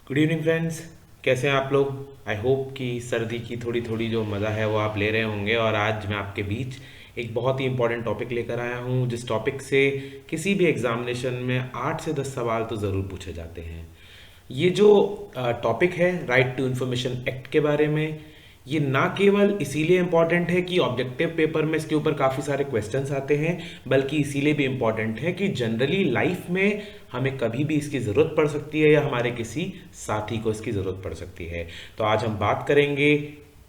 Good evening friends. कैसे हैं आप लोग? आई होप कि सर्दी की थोड़ी थोड़ी जो मज़ा है वो आप ले रहे होंगे। और आज मैं आपके बीच एक बहुत ही इंपॉर्टेंट टॉपिक लेकर आया हूँ, जिस टॉपिक से किसी भी एग्जामिनेशन में 8 से 10 सवाल तो ज़रूर पूछे जाते हैं। ये जो टॉपिक है राइट टू इंफॉर्मेशन एक्ट के बारे में, ये ना केवल इसीलिए इम्पॉर्टेंट है कि ऑब्जेक्टिव पेपर में इसके ऊपर काफ़ी सारे क्वेश्चंस आते हैं, बल्कि इसीलिए भी इम्पॉर्टेंट है कि जनरली लाइफ में हमें कभी भी इसकी ज़रूरत पड़ सकती है या हमारे किसी साथी को इसकी ज़रूरत पड़ सकती है। तो आज हम बात करेंगे,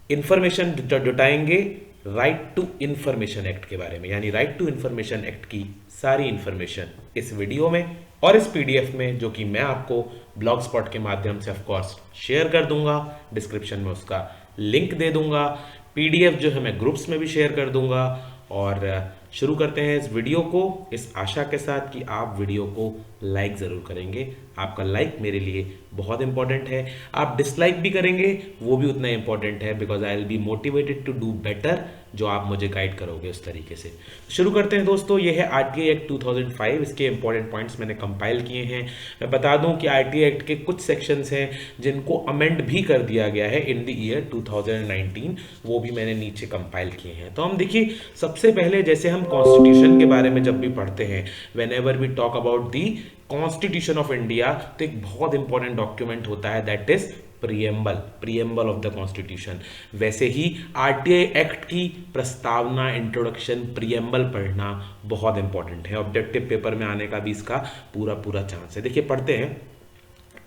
इंफॉर्मेशन जुटाएंगे राइट टू इंफॉर्मेशन एक्ट के बारे में, यानी राइट टू इंफॉर्मेशन एक्ट की सारी इंफॉर्मेशन इस वीडियो में और इस पीडीएफ में, जो कि मैं आपको ब्लॉग स्पॉट के माध्यम से ऑफ कोर्स शेयर कर दूंगा। डिस्क्रिप्शन में उसका लिंक दे दूंगा। पीडीएफ जो है मैं ग्रुप्स में भी शेयर कर दूंगा। और शुरू करते हैं इस वीडियो को, इस आशा के साथ कि आप वीडियो को लाइक ज़रूर करेंगे। आपका लाइक मेरे लिए बहुत इंपॉर्टेंट है। आप डिसलाइक भी करेंगे, वो भी उतना इंपॉर्टेंट है, because I will be motivated to do better, जो आप मुझे गाइड करोगे उस तरीके से। शुरू करते हैं दोस्तों। ये है आरटीआई एक्ट 2005। इसके इंपॉर्टेंट पॉइंट्स मैंने कंपाइल किए हैं। मैं बता दूं कि आरटीआई एक्ट के कुछ सेक्शंस हैं जिनको अमेंड भी कर दिया गया है इन द ईयर 2019, वो भी मैंने नीचे कंपाइल किए हैं। तो हम देखिए, सबसे पहले जैसे हम कॉन्स्टिट्यूशन के बारे में जब भी पढ़ते हैं, whenever we talk about the constitution of India, तो एक बहुत इंपॉर्टेंट डॉक्यूमेंट होता है, that is preamble of the constitution. वैसे ही आरटीआई एक्ट की प्रस्तावना, इंट्रोडक्शन, प्रियम्बल पढ़ना बहुत इंपॉर्टेंट है। ऑब्जेक्टिव पेपर में आने का भी इसका पूरा पूरा चांस है। देखिए पढ़ते हैं,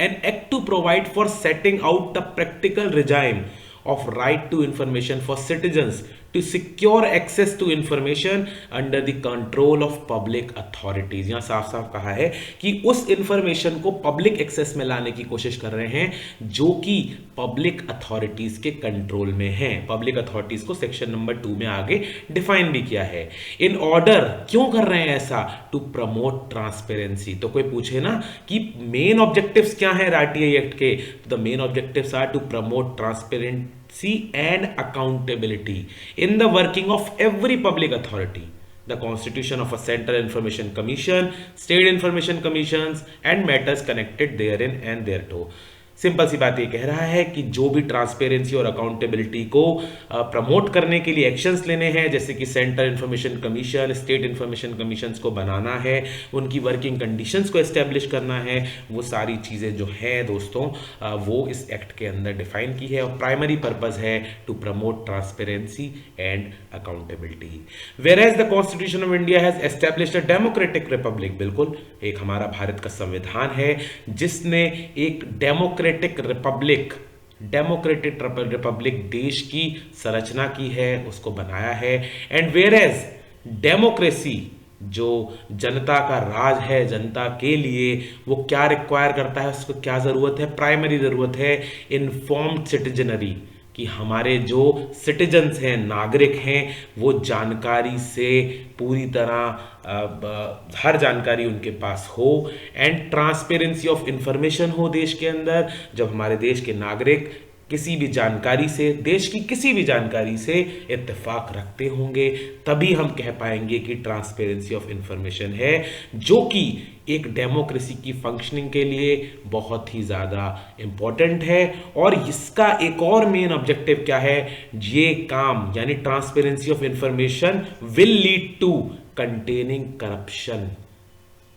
an act to provide for setting out the practical regime of right to information for citizens to secure access to information under the control of public authorities। यहां साफ साफ कहा है कि उस इंफॉर्मेशन को पब्लिक एक्सेस में लाने की कोशिश कर रहे हैं जो कि पब्लिक अथॉरिटीज के कंट्रोल में है। पब्लिक अथॉरिटीज को सेक्शन नंबर 2 में आगे डिफाइन भी किया है। इन ऑर्डर, क्यों कर रहे हैं ऐसा? To promote transparency. तो कोई पूछे ना कि मेन ऑब्जेक्टिव्स क्या है आरटीआई एक्ट के, the main objectives are to promote transparency and accountability in the working of every public authority, the constitution of a central information commission, state information commissions and matters connected therein and thereto। Simple सी बात ये कह रहा है कि जो भी transparency और अकाउंटेबिलिटी को प्रमोट करने के लिए एक्शंस लेने हैं, जैसे कि central information commission, state information commissions को बनाना है, उनकी वर्किंग कंडीशंस को एस्टेब्लिश करना है, वो सारी चीज़ें जो हैं दोस्तों वो इस एक्ट के अंदर डिफाइन की है। और प्राइमरी पर्पस है to promote transparency and accountability. Whereas the constitution of India has established a democratic republic, बिल्कुल एक हमारा भारत का संविधान है जिसने एक डेमोक्रेटिक रिपब्लिक देश की संरचना की है, उसको बनाया है। एंड वेयर एज डेमोक्रेसी, जो जनता का राज है, जनता के लिए वो क्या रिक्वायर करता है, उसको क्या जरूरत है? प्राइमरी जरूरत है इन्फॉर्म्ड सिटीजनरी, कि हमारे जो सिटीजन्स हैं, नागरिक हैं, वो जानकारी से पूरी तरह हर जानकारी उनके पास हो। एंड ट्रांसपेरेंसी ऑफ इंफॉर्मेशन हो देश के अंदर। जब हमारे देश के नागरिक किसी भी जानकारी से, देश की किसी भी जानकारी से इत्तेफाक रखते होंगे, तभी हम कह पाएंगे कि ट्रांसपेरेंसी ऑफ इंफॉर्मेशन है, जो कि एक डेमोक्रेसी की फंक्शनिंग के लिए बहुत ही ज़्यादा इंपॉर्टेंट है। और इसका एक और मेन ऑब्जेक्टिव क्या है? ये काम यानी transparency of information will lead to containing corruption.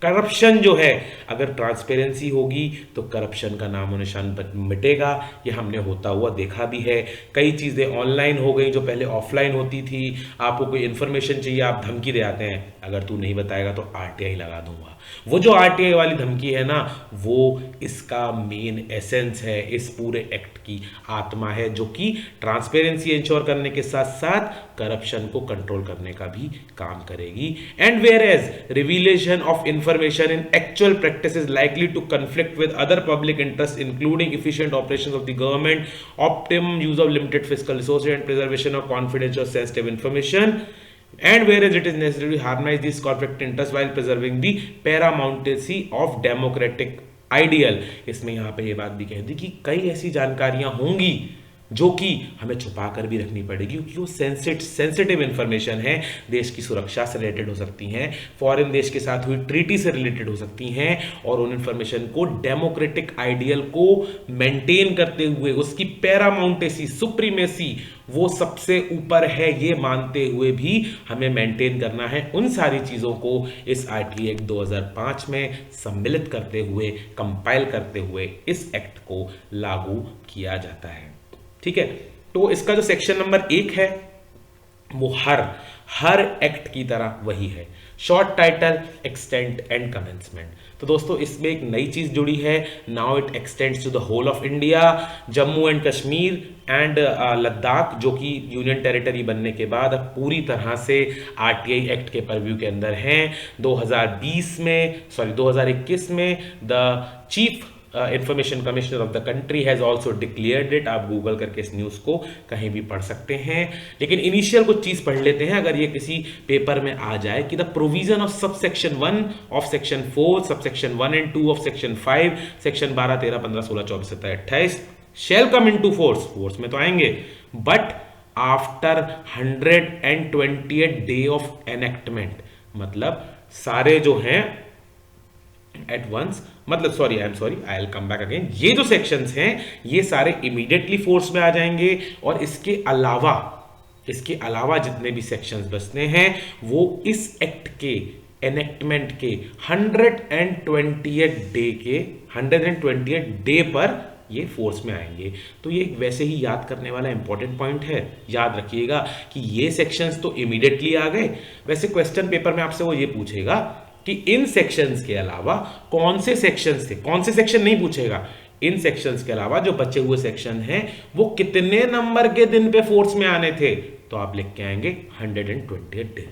Corruption जो है, अगर ट्रांसपेरेंसी होगी तो करप्शन का नामो निशान मिटेगा। ये हमने होता हुआ देखा भी है। कई चीज़ें ऑनलाइन हो गई जो पहले ऑफलाइन होती थी। आपको कोई इन्फॉर्मेशन चाहिए, आप धमकी दे आते हैं, अगर तू नहीं बताएगा तो आरटीआई लगा दूंगा। वो जो आरटीआई वाली धमकी है ना, वो इसका मेन एसेंस है, इस पूरे एक्ट की आत्मा है, जो कि ट्रांसपेरेंसी इंश्योर करने के साथ साथ करप्शन को कंट्रोल करने का भी काम करेगी। And whereas revelation of information in actual practice is likely to conflict with other public interests, including efficient operations of the government, optimum use of limited fiscal resources and preservation of confidential sensitive information, and whereas it is necessary to harmonize these conflict interests while preserving the paramountcy of democratic ideal। इसमें यहाँ पे ये बात भी कह दी कि कई ऐसी जानकारियां होंगी जो कि हमें छुपा कर भी रखनी पड़ेगी, क्योंकि वो सेंसिटिव इंफॉर्मेशन है, देश की सुरक्षा से रिलेटेड हो सकती हैं, फॉरेन देश के साथ हुई ट्रीटी से रिलेटेड हो सकती हैं, और उन इंफॉर्मेशन को डेमोक्रेटिक आइडियल को मेंटेन करते हुए उसकी पैरामाउंटेसी, सुप्रीमेसी वो सबसे ऊपर है ये मानते हुए भी हमें मेंटेन करना है। उन सारी चीज़ों को इस आरटीआई एक्ट 2005 में सम्मिलित करते हुए, कंपाइल करते हुए इस एक्ट को लागू किया जाता है। ठीक है, तो इसका जो सेक्शन नंबर 1 है वो हर एक्ट की तरह वही है, short title, extent and commencement. तो दोस्तों इसमें एक नई चीज जुड़ी है, now it extends to the whole of India, Jammu and Kashmir and Ladakh, जो कि यूनियन टेरिटरी बनने के बाद अब पूरी तरह से आरटीआई एक्ट के परव्यू के अंदर हैं। 2021 में the chief information commissioner of the country has also declared it. आप गूगल करके इस न्यूज़ को कहीं भी पढ़ सकते हैं, लेकिन इनिशियल कुछ चीज़ पढ़ लेते हैं अगर ये किसी पेपर में आ जाए कि the provision of sub section 1 of section 4, sub section 1 and 2 of section 5, section 12, 13, 15, 16, 24, 27, 28 shall come into force में तो आएंगे, but after 120th day of enactment, मतलब सारे जो हैं एट वंस, मतलब sorry I will come back again, ये जो सेक्शंस हैं ये सारे इमीडिएटली फोर्स में आ जाएंगे, और इसके अलावा जितने भी सेक्शंस बचते हैं वो इस एक्ट के एनेक्टमेंट के 120th डे पर ये फोर्स में आएंगे। तो ये वैसे ही याद करने वाला इंपॉर्टेंट पॉइंट है, याद रखिएगा कि ये सेक्शंस तो इमीडिएटली आ गए। वैसे क्वेश्चन पेपर में आपसे वो ये पूछेगा कि इन सेक्शंस के अलावा कौन से सेक्शंस थे, कौन से सेक्शन नहीं पूछेगा, इन सेक्शंस के अलावा जो बचे हुए सेक्शन हैं वो कितने नंबर के दिन पे फोर्स में आने थे, तो आप लिख के आएंगे 120th डे।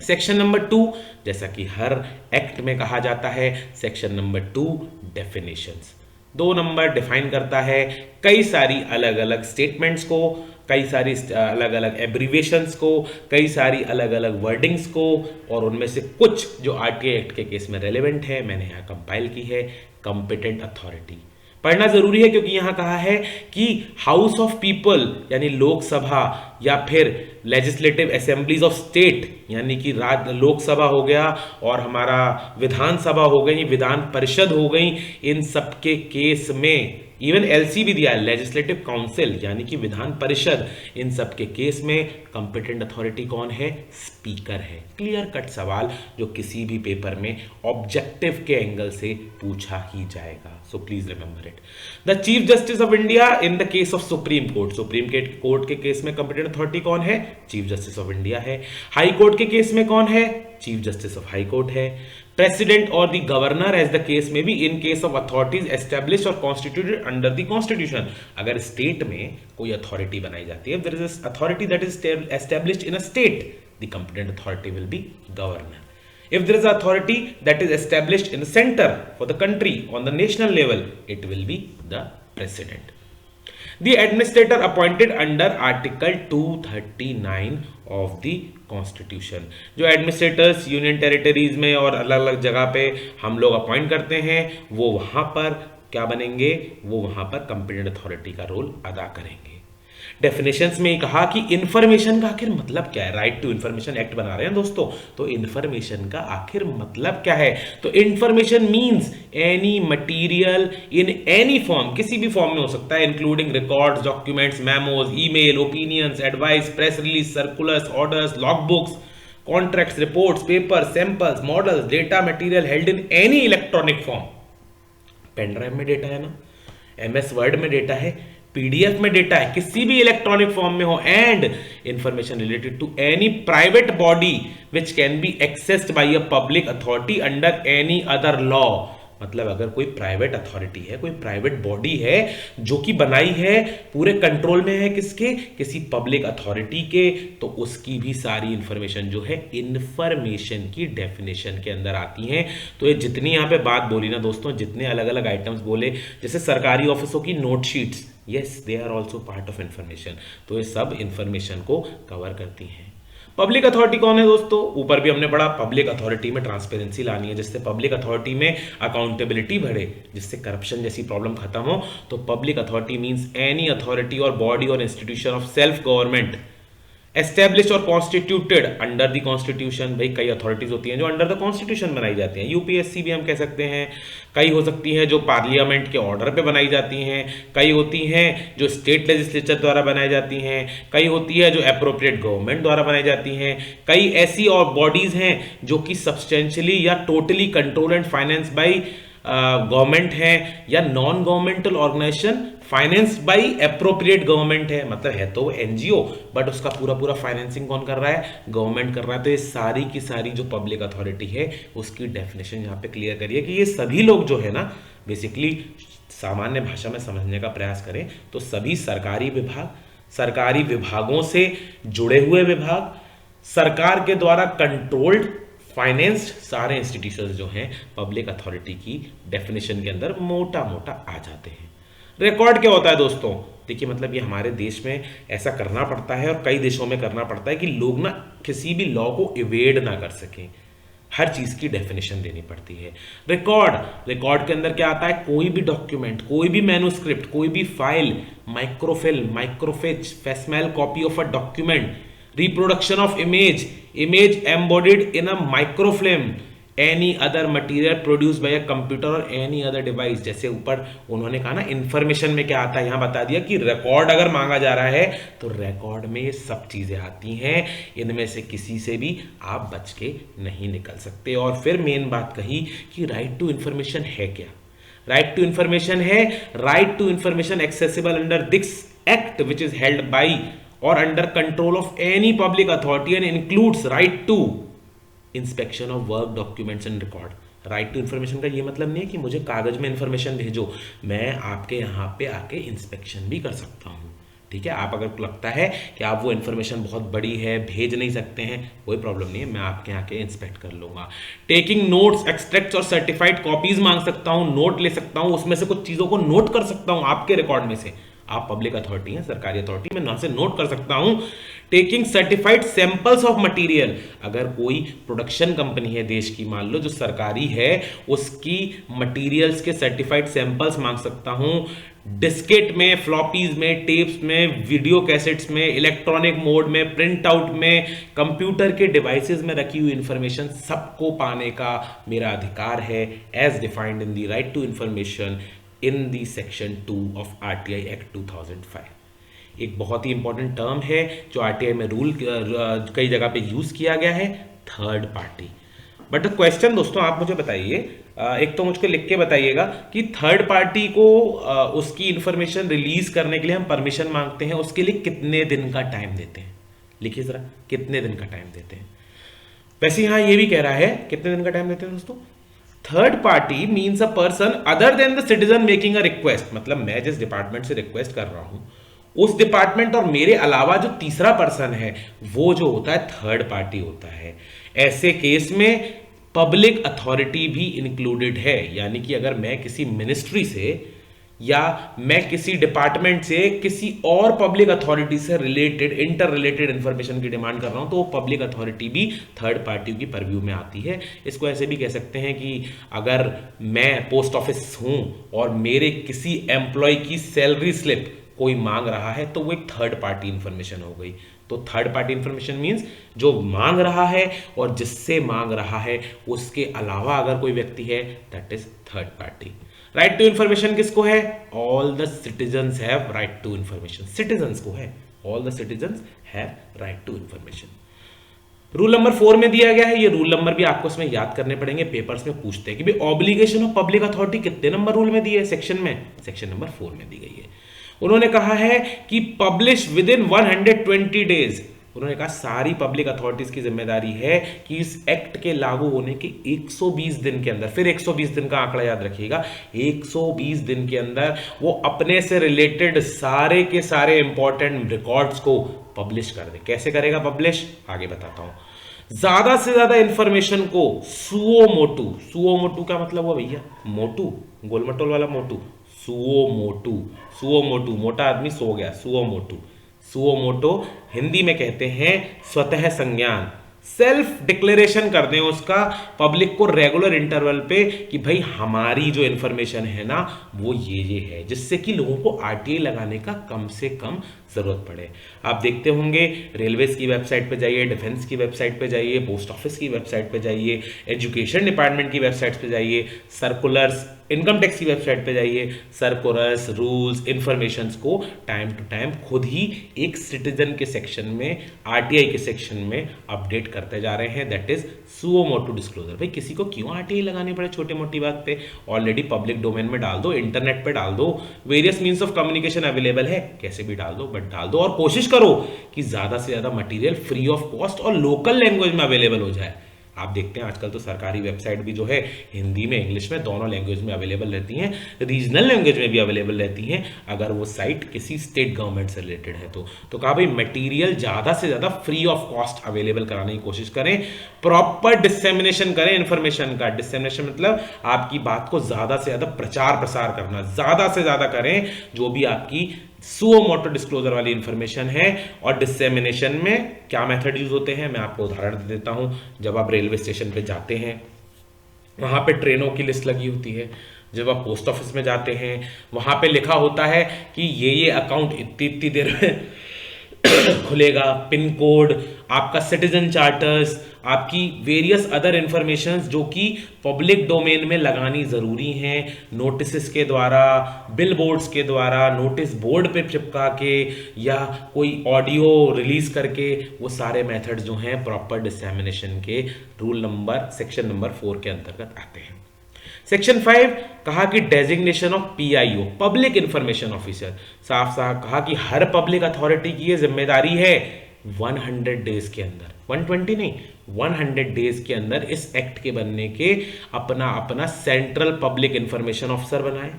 सेक्शन नंबर 2, जैसा कि हर एक्ट में कहा जाता है, section number 2 definitions, 2 number define करता है कई सारी अलग अलग स्टेटमेंट्स को, कई सारी अलग अलग एब्रीवेशंस को, कई सारी अलग अलग वर्डिंग्स को, और उनमें से कुछ जो आरटीआई एक्ट के केस में रेलेवेंट है मैंने यहाँ कंपाइल की है। कॉम्पिटेंट अथॉरिटी पढ़ना जरूरी है, क्योंकि यहां कहा है कि हाउस ऑफ पीपल यानी लोकसभा, या फिर लेजिस्लेटिव असेंबलीज ऑफ स्टेट यानी कि लोकसभा हो गया और हमारा विधानसभा हो गई, विधान परिषद हो गई, इन सब के केस में इवन एलसी भी दिया है, लेजिस्लेटिव काउंसिल यानी कि विधान परिषद, इन सब के केस में कंपिटेंट अथॉरिटी कौन है, स्पीकर है। क्लियर कट सवाल जो किसी भी पेपर में ऑब्जेक्टिव के एंगल से पूछा ही जाएगा, so please remember it. The chief justice of India in the case of supreme court, supreme court के केस में कंपिटेंट अथॉरिटी कौन है, चीफ जस्टिस ऑफ इंडिया है। हाई कोर्ट के केस में कौन है, chief justice of high court है। प्रेसिडेंट और the governor as the case में भी in case of authorities established और कॉन्स्टिट्यूटेड अंडर द कॉन्स्टिट्यूशन, अगर स्टेट में कोई अथॉरिटी बनाई जाती है, there is authority that is established in a state, the competent authority will be governor. If there is authority that is established in the center for the country on the national level, it will be the president. The administrator appointed under Article 239 of the Constitution. जो administrators union territories में और अलग अलग जगह पे हम लोग appoint करते हैं, वो वहां पर क्या बनेंगे, वो वहां पर कंपिटेंट अथॉरिटी का रोल अदा करेंगे। डेफिनेशंस में कहा कि इंफॉर्मेशन का आखिर मतलब क्या है, राइट टू इंफॉर्मेशन एक्ट बना रहे हैं दोस्तों, तो इंफॉर्मेशन का आखिर मतलब क्या है, तो information means any material in any form, किसी भी फॉर्म में हो सकता है, including records, documents, memos, email, opinions, advice, press release, circulars, orders, log books, contracts, reports, paper, samples, models, data material held in any electronic form. Pen drive में data है ना, MS Word में data है, PDF में data है, किसी भी electronic form में हो, and information related to any private body which can be accessed by a public authority under any other law. मतलब अगर कोई प्राइवेट अथॉरिटी है, कोई प्राइवेट बॉडी है जो कि बनाई है, पूरे कंट्रोल में है किसके, किसी पब्लिक अथॉरिटी के, तो उसकी भी सारी इंफॉर्मेशन जो है इंफॉर्मेशन की डेफिनेशन के अंदर आती हैं। तो ये जितनी यहाँ पे बात बोली ना दोस्तों, जितने अलग अलग आइटम्स बोले, जैसे सरकारी ऑफिसों की note sheets, yes they are also part of information, तो ये सब इंफॉर्मेशन को कवर करती हैं। पब्लिक अथॉरिटी कौन है दोस्तों? ऊपर भी हमने पढ़ा, पब्लिक अथॉरिटी में ट्रांसपेरेंसी लानी है, जिससे पब्लिक अथॉरिटी में अकाउंटेबिलिटी बढ़े, जिससे करप्शन जैसी प्रॉब्लम खत्म हो। तो public authority means any authority और बॉडी और institution of self government establish और कॉन्स्टिट्यूटेड अंडर द कॉन्स्टिट्यूशन। भाई कई अथॉरिटीज होती हैं जो अंडर द कॉन्स्टिट्यूशन बनाई जाती हैं, यूपीएससी भी हम कह सकते हैं। कई हो सकती हैं जो पार्लियामेंट के ऑर्डर पे बनाई जाती हैं, कई होती हैं जो स्टेट लेजिस्लेचर द्वारा बनाई जाती हैं, कई होती है जो अप्रोप्रिएट गवर्नमेंट द्वारा बनाई जाती हैं, कई ऐसी और बॉडीज हैं जो कि सब्सटेंशियली या totally control and finance by government है, या non governmental organisation finance by appropriate government है, मतलब है तो एनजीओ बट उसका पूरा पूरा फाइनेंसिंग कौन कर रहा है? गवर्नमेंट कर रहा है। तो ये सारी की सारी जो पब्लिक अथॉरिटी है उसकी डेफिनेशन यहाँ पे क्लियर करिए कि ये सभी लोग जो है ना, बेसिकली सामान्य भाषा में समझने का प्रयास करें तो सभी सरकारी विभाग, सरकारी विभागों से जुड़े हुए विभाग, सरकार के द्वारा कंट्रोल्ड फाइनेंस सारे इंस्टीट्यूशंस जो हैं पब्लिक अथॉरिटी की डेफिनेशन के अंदर मोटा मोटा आ जाते हैं। रिकॉर्ड क्या होता है दोस्तों? देखिए मतलब ये हमारे देश में ऐसा करना पड़ता है और कई देशों में करना पड़ता है कि लोग ना किसी भी लॉ को इवेड ना कर सकें, हर चीज की डेफिनेशन देनी पड़ती है। रिकॉर्ड के अंदर क्या आता है? कोई भी डॉक्यूमेंट, कोई भी मैन्युस्क्रिप्ट, कोई भी file, microfilm, microfiche, facsimile copy of a document, reproduction of image embodied in a microfilm, any other material produced by a computer or any other device। जैसे ऊपर उन्होंने कहा ना इंफॉर्मेशन में क्या आता है, यहां बता दिया कि रिकॉर्ड अगर मांगा जा रहा है तो रिकॉर्ड में ये सब चीजें आती हैं, इनमें से किसी से भी आप बच के नहीं निकल सकते। और फिर मेन बात कही कि राइट टू इंफॉर्मेशन है क्या? राइट टू इंफॉर्मेशन है, right to information accessible under this act which is held by or under control of any public authority and includes right to inspection of work documents and record। Right to information का ये मतलब नहीं है कि मुझे कागज में information भेजो, मैं आपके यहाँ पे आके इंस्पेक्शन भी कर सकता हूँ। ठीक है, आप अगर लगता है कि आप वो इन्फॉर्मेशन बहुत बड़ी है, भेज नहीं सकते हैं, कोई प्रॉब्लम नहीं है, मैं आपके यहाँ के इंस्पेक्ट कर लूंगा। टेकिंग नोट्स, एक्सट्रैक्ट्स और सर्टिफाइड कॉपीज मांग सकता हूँ, नोट ले सकता हूँ, उसमें से कुछ चीजों को नोट कर सकता हूँ आपके रिकॉर्ड में से। आप पब्लिक अथॉरिटी हैं, सरकारी अथॉरिटी, मैं वहां से नोट कर सकता हूं। Taking certified samples of material, अगर कोई प्रोडक्शन कंपनी है देश की, मान लो जो सरकारी है, उसकी मटेरियल्स के सर्टिफाइड सैंपल्स मांग सकता हूं। डिस्केट में, फ्लॉपीज में, टेप्स में, वीडियो कैसेट्स में, इलेक्ट्रॉनिक मोड में, प्रिंट आउट में, कंप्यूटर के डिवाइसेस में रखी हुई इंफॉर्मेशन सबको पाने का मेरा अधिकार है, as defined in the right to information in the section 2 of RTI act 2005। एक बहुत ही इंपॉर्टेंट टर्म है जो आरटीआई में रूल कई जगह पे यूज किया गया है, थर्ड पार्टी। बट क्वेश्चन दोस्तों आप मुझे बताइए, एक तो मुझको लिख के बताइएगा कि थर्ड पार्टी को उसकी इंफॉर्मेशन रिलीज करने के लिए हम परमिशन मांगते हैं, उसके लिए कितने दिन का टाइम देते हैं? लिखिए जरा, कितने दिन का टाइम देते हैं? वैसे यहां ये भी कह रहा है कितने दिन का टाइम देते हैं दोस्तों? Third party means a person other than the citizen making a request, मतलब मैं जिस डिपार्टमेंट से रिक्वेस्ट कर रहा हूं उस डिपार्टमेंट और मेरे अलावा जो तीसरा पर्सन है वो जो होता है थर्ड पार्टी होता है। ऐसे केस में पब्लिक अथॉरिटी भी इंक्लूडेड है, यानी कि अगर मैं किसी मिनिस्ट्री से या मैं किसी डिपार्टमेंट से किसी और पब्लिक अथॉरिटी से रिलेटेड, इंटर रिलेटेड इंफॉर्मेशन की डिमांड कर रहा हूं तो वो पब्लिक अथॉरिटी भी थर्ड पार्टी की परव्यू में आती है। इसको ऐसे भी कह सकते हैं कि अगर मैं पोस्ट ऑफिस हूं और मेरे किसी एम्प्लॉय की सैलरी स्लिप कोई मांग रहा है तो वो एक थर्ड पार्टी इंफॉर्मेशन हो गई। तो थर्ड पार्टी इंफॉर्मेशन मींस जो मांग रहा है और जिससे मांग रहा है उसके अलावा अगर कोई व्यक्ति है, that is third party. Right to information किसको है? All the citizens have right to information, citizens को है, all the citizens have right to information. Rule number 4 में दिया गया है, ये रूल नंबर भी आपको इसमें याद करने पड़ेंगे, पेपर्स में पूछते हैं कि भाई ऑब्लिगेशन ऑफ पब्लिक अथॉरिटी कितने नंबर रूल में दी है? सेक्शन में, सेक्शन नंबर 4 में दी गई है। उन्होंने कहा है कि पब्लिश विद इन 120 डेज। उन्होंने कहा सारी पब्लिक अथॉरिटीज की जिम्मेदारी है कि इस एक्ट के लागू होने के 120 दिन के अंदर, फिर 120 दिन का आंकड़ा याद रखिएगा, 120 दिन के अंदर वो अपने से रिलेटेड सारे के सारे इंपॉर्टेंट रिकॉर्ड्स को पब्लिश कर दे। कैसे करेगा पब्लिश? आगे बताता हूं। ज्यादा से ज्यादा इंफॉर्मेशन को सुओ मोटू, सुओ मोटू का मतलब हुआ भैया मोटू, गोलमटोल वाला मोटू, सुओ मोटू, सुओ मोटू, मोटा आदमी सो गया, suo motu, suo motu Hindi में कहते हैं स्वतः संज्ञान, सेल्फ डिक्लेरेशन कर दें उसका पब्लिक को रेगुलर इंटरवल पे कि भाई हमारी जो इंफॉर्मेशन है ना वो ये है, जिससे कि लोगों को आरटीआई लगाने का कम से कम जरूरत पड़े। आप देखते होंगे रेलवेज की वेबसाइट पे जाइए, डिफेंस की वेबसाइट पे जाइए, पोस्ट ऑफिस की वेबसाइट पे जाइए, एजुकेशन डिपार्टमेंट की वेबसाइट पे जाइए, सर्कुलर्स, इनकम टैक्स की वेबसाइट पे जाइए, सर्कुलर्स, रूल्स, इंफॉर्मेशंस को टाइम टू टाइम खुद ही एक सिटीजन के सेक्शन में, आरटीआई के सेक्शन में अपडेट करते जा रहे हैं। That is suo motu disclosure. भाई किसी को क्यों आरटीआई लगानी पड़े छोटी मोटी बात पे, ऑलरेडी पब्लिक डोमेन में डाल दो, इंटरनेट पे डाल दो, various means of communication available है, कैसे भी डाल दो, बट डाल दो और कोशिश करो कि ज्यादा से ज्यादा मटेरियल फ्री ऑफ कॉस्ट और लोकल लैंग्वेज में अवेलेबल हो जाए। आप देखते हैं आजकल तो सरकारी वेबसाइट भी जो है हिंदी में, इंग्लिश में, दोनों लैंग्वेज में अवेलेबल रहती हैं, रीजनल लैंग्वेज में भी अवेलेबल रहती हैं अगर वो साइट किसी स्टेट गवर्नमेंट से रिलेटेड है तो कहा भाई मटेरियल ज़्यादा से ज़्यादा फ्री ऑफ कॉस्ट अवेलेबल कराने की कोशिश करें, प्रॉपर डिसेमिनेशन करें इन्फॉर्मेशन का। डिसेमिनेशन मतलब आपकी बात को ज़्यादा से ज़्यादा प्रचार प्रसार करना, ज़्यादा से ज़्यादा करें जो भी आपकी सुओ मोटो डिस्क्लोजर वाली इंफॉर्मेशन है। और डिसेमिनेशन में क्या मेथड यूज होते हैं मैं आपको उदाहरण दे देता हूं। जब आप रेलवे स्टेशन पे जाते हैं वहां पे ट्रेनों की लिस्ट लगी होती है, जब आप पोस्ट ऑफिस में जाते हैं वहां पे लिखा होता है कि ये अकाउंट इतनी इतनी देर में खुलेगा, पिन कोड, आपका सिटीजन चार्टर्स, आपकी वेरियस अदर इंफॉर्मेशंस जो कि पब्लिक डोमेन में लगानी जरूरी हैं, नोटिस के द्वारा, बिल बोर्ड्स के द्वारा, नोटिस बोर्ड पे चिपका के या कोई ऑडियो रिलीज करके, वो सारे मेथड्स जो हैं प्रॉपर डिसेमिनेशन के रूल नंबर सेक्शन नंबर 4 के अंतर्गत आते हैं। सेक्शन 5 कहा कि designation of PIO, public information officer, साफ साफ कहा कि हर पब्लिक अथॉरिटी की ये जिम्मेदारी है 100 डेज के अंदर, 120 नहीं 100 डेज के अंदर इस एक्ट के बनने के अपना अपना सेंट्रल पब्लिक इंफॉर्मेशन ऑफिसर बनाए,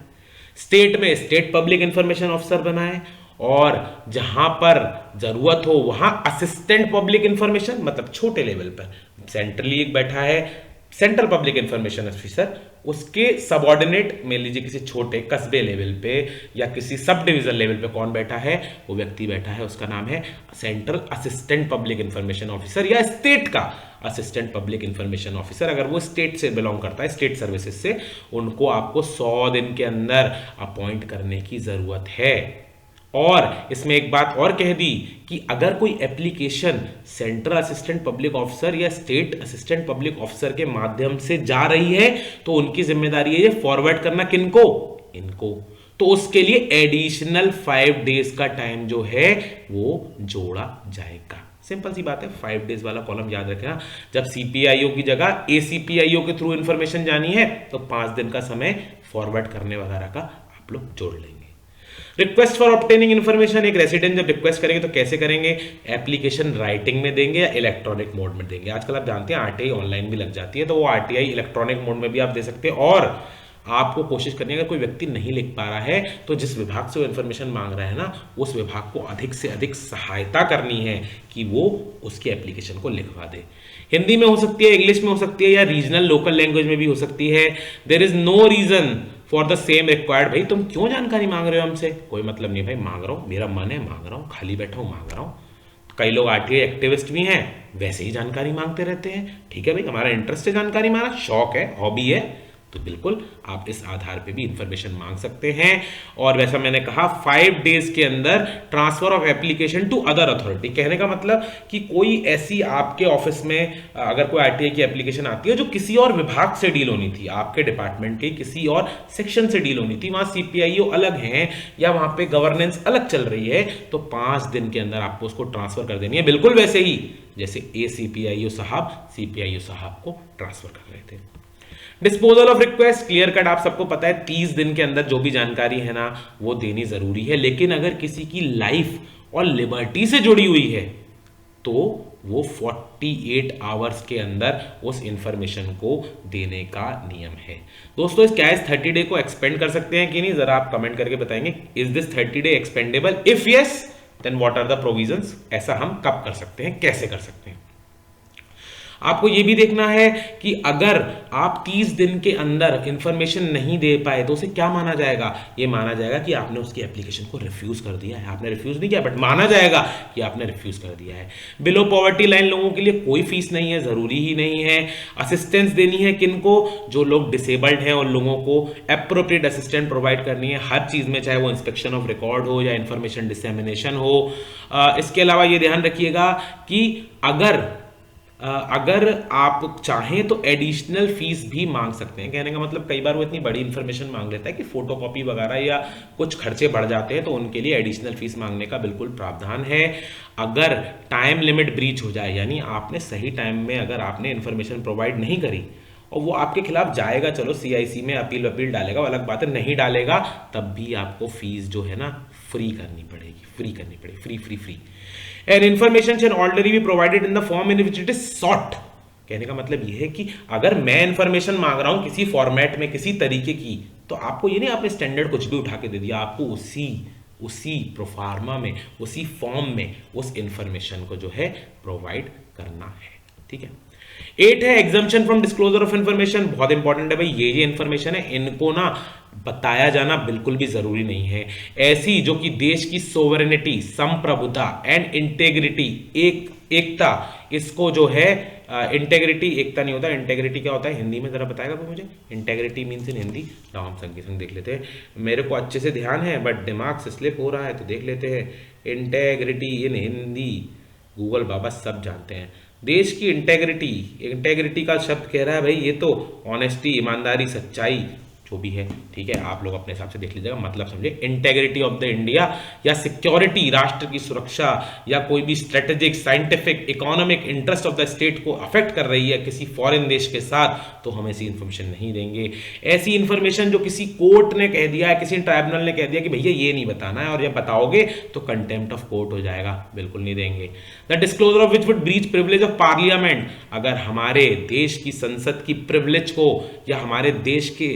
स्टेट में स्टेट पब्लिक इंफॉर्मेशन ऑफिसर बनाए, और जहां पर जरूरत हो वहां असिस्टेंट पब्लिक इंफॉर्मेशन, मतलब छोटे लेवल पर सेंट्रली एक बैठा है सेंट्रल पब्लिक इंफॉर्मेशन ऑफिसर, उसके सबऑर्डिनेट मान लीजिए किसी छोटे कस्बे लेवल पे या किसी सब डिवीजन लेवल पे कौन बैठा है, वो व्यक्ति बैठा है, उसका नाम है central assistant public information officer या स्टेट का असिस्टेंट पब्लिक इंफॉर्मेशन ऑफिसर। अगर वो स्टेट से बिलोंग करता है, स्टेट सर्विसेज से, उनको आपको 100 दिन के अंदर अपॉइंट करने की जरूरत है। और इसमें एक बात और कह दी कि अगर कोई application central assistant public officer या स्टेट असिस्टेंट पब्लिक ऑफिसर के माध्यम से जा रही है तो उनकी जिम्मेदारी है ये फॉरवर्ड करना किनको, इनको। तो उसके लिए एडिशनल 5 डेज का टाइम जो है वो जोड़ा जाएगा। सिंपल सी बात है, 5 डेज वाला कॉलम याद रखना। जब सीपीआईओ की जगह एसीपीआईओ के थ्रू इंफॉर्मेशन जानी है तो 5 दिन का समय फॉरवर्ड करने वगैरह का आप लोग जोड़ लेंगे। रिक्वेस्ट फॉर ऑब्टेनिंग इन्फॉर्मेशन, एक रेसिडेंट जब रिक्वेस्ट करेंगे तो कैसे करेंगे, एप्लीकेशन राइटिंग में देंगे या इलेक्ट्रॉनिक मोड में देंगे। आजकल आप जानते हैं आरटीआई ऑनलाइन भी लग जाती है, तो वो आरटीआई इलेक्ट्रॉनिक मोड में भी आप दे सकते हैं। और आपको कोशिश करनी है अगर कोई व्यक्ति नहीं लिख पा रहा है तो जिस विभाग से वो इन्फॉर्मेशन मांग रहा है ना, उस विभाग को अधिक से अधिक सहायता करनी है कि वो उसकी एप्लीकेशन को लिखवा दे। हिंदी में हो सकती है, इंग्लिश में हो सकती है, या रीजनल लोकल लैंग्वेज में भी हो सकती है। There is no reason for the same required. भाई तुम क्यों जानकारी मांग रहे हो हमसे, कोई मतलब नहीं भाई, मांग रहा हूं, मेरा मन है मांग रहा हूं, खाली बैठा हूं मांग रहा हूं। कई लोग आरटीआई एक्टिविस्ट भी हैं, वैसे ही जानकारी मांगते रहते हैं। ठीक है भाई, हमारा इंटरेस्ट है जानकारी, हमारा शौक है, हॉबी है, तो बिल्कुल आप इस आधार पे भी इंफॉर्मेशन मांग सकते हैं। और वैसा मैंने कहा 5 डेज के अंदर transfer of application to other authority. कहने का मतलब कि कोई ऐसी आपके ऑफिस में अगर कोई आरटीआई की एप्लीकेशन आती है जो किसी और विभाग से डील होनी थी, आपके डिपार्टमेंट के किसी और सेक्शन से डील होनी थी, वहां सीपीआईओ अलग हैं या वहां पे गवर्नेंस अलग चल रही है, तो 5 दिन के अंदर आपको उसको ट्रांसफर कर देनी है, बिल्कुल वैसे ही जैसे एसीपीआईओ साहब सीपीआईओ साहब को ट्रांसफर कर रहे थे। Disposal of request, clear cut, आप सबको पता है 30 दिन के अंदर जो भी जानकारी है ना वो देनी जरूरी है। लेकिन अगर किसी की लाइफ और लिबर्टी से जुड़ी हुई है तो वो 48 आवर्स के अंदर उस इंफॉर्मेशन को देने का नियम है। दोस्तों इस क्या इस 30 डे को एक्सपेंड कर सकते हैं कि नहीं, जरा आप कमेंट करके बताएंगे। Is this 30 day expendable? If yes then what are the provisions. ऐसा हम कब कर सकते हैं, कैसे कर सकते हैं। आपको ये भी देखना है कि अगर आप 30 दिन के अंदर इंफॉर्मेशन नहीं दे पाए तो उसे क्या माना जाएगा? ये माना जाएगा कि आपने उसकी एप्लीकेशन को रिफ्यूज कर दिया है। आपने रिफ्यूज नहीं किया बट माना जाएगा कि आपने रिफ्यूज कर दिया है। बिलो पॉवर्टी लाइन लोगों के लिए कोई फीस नहीं है, जरूरी ही नहीं है। असिस्टेंस देनी है किनको? जो लोग डिसेबल्ड हैं उन लोगों को एप्रोप्रिएट असिस्टेंट प्रोवाइड करनी है हर चीज में, चाहे वो इंस्पेक्शन ऑफ रिकॉर्ड हो या इंफॉर्मेशन डिसेमिनेशन हो। इसके अलावा ये ध्यान रखिएगा कि अगर आप चाहें तो एडिशनल फीस भी मांग सकते हैं। कहने का मतलब कई बार वो इतनी बड़ी इंफॉर्मेशन मांग लेता है कि फोटोकॉपी वगैरह या कुछ खर्चे बढ़ जाते हैं, तो उनके लिए एडिशनल फीस मांगने का बिल्कुल प्रावधान है। अगर टाइम लिमिट ब्रीच हो जाए, यानी आपने सही टाइम में अगर आपने इंफॉर्मेशन प्रोवाइड नहीं करी और वो आपके खिलाफ जाएगा, चलो सीआईसी में अपील डालेगा, अलग बात है, नहीं डालेगा तब भी आपको फीस जो है ना फ्री करनी पड़ेगी, free. And information shall already be provided in the form in which it is sought. कहने का मतलब यह है कि अगर मैं इंफॉर्मेशन मांग रहा हूं किसी फॉर्मेट में, किसी तरीके की, तो आपको ये नहीं आपने स्टैंडर्ड कुछ भी उठा के दे दिया, आपको उसी प्रोफार्मा में, उसी फॉर्म में उस इंफॉर्मेशन को जो है प्रोवाइड करना है। ठीक है। 8 है exemption from disclosure of information. बहुत इंपॉर्टेंट है भाई, ये इंफॉर्मेशन है इनको ना बताया जाना बिल्कुल भी जरूरी नहीं है। ऐसी जो कि देश की सोवरेनिटी, संप्रभुता एंड इंटेग्रिटी, एकता, इसको जो है इंटेग्रिटी, एकता नहीं होता, इंटेग्रिटी क्या होता है हिंदी में जरा बताएगा कोई मुझे? इंटेग्रिटी मीन्स इन हिंदी, हम संग देख लेते हैं। मेरे को अच्छे से ध्यान है बट दिमाग से स्लिप हो रहा है, तो देख लेते हैं। इंटेग्रिटी इन हिंदी गूगल बाबा सब जानते हैं। देश की इंटेग्रिटी का शब्द कह रहा है भाई, ये तो ऑनेस्टी, ईमानदारी, सच्चाई जो भी है। ठीक है, आप लोग अपने हिसाब से देख लीजिएगा, मतलब समझे। इंटेग्रिटी ऑफ द इंडिया या सिक्योरिटी, राष्ट्र की सुरक्षा, या कोई भी strategic, scientific, economic interest of the state को अफेक्ट कर रही है किसी फॉरेन देश के साथ, तो हम ऐसी इंफॉर्मेशन नहीं देंगे। ऐसी इंफॉर्मेशन जो किसी कोर्ट ने कह दिया है, किसी ट्राइब्यूनल ने कह दिया कि भैया ये नहीं बताना है और ये बताओगे तो कंटेम्प्ट ऑफ कोर्ट हो जाएगा, बिल्कुल नहीं देंगे। The disclosure of which would breach privilege of parliament, अगर हमारे देश की संसद की प्रिविलेज को या हमारे देश के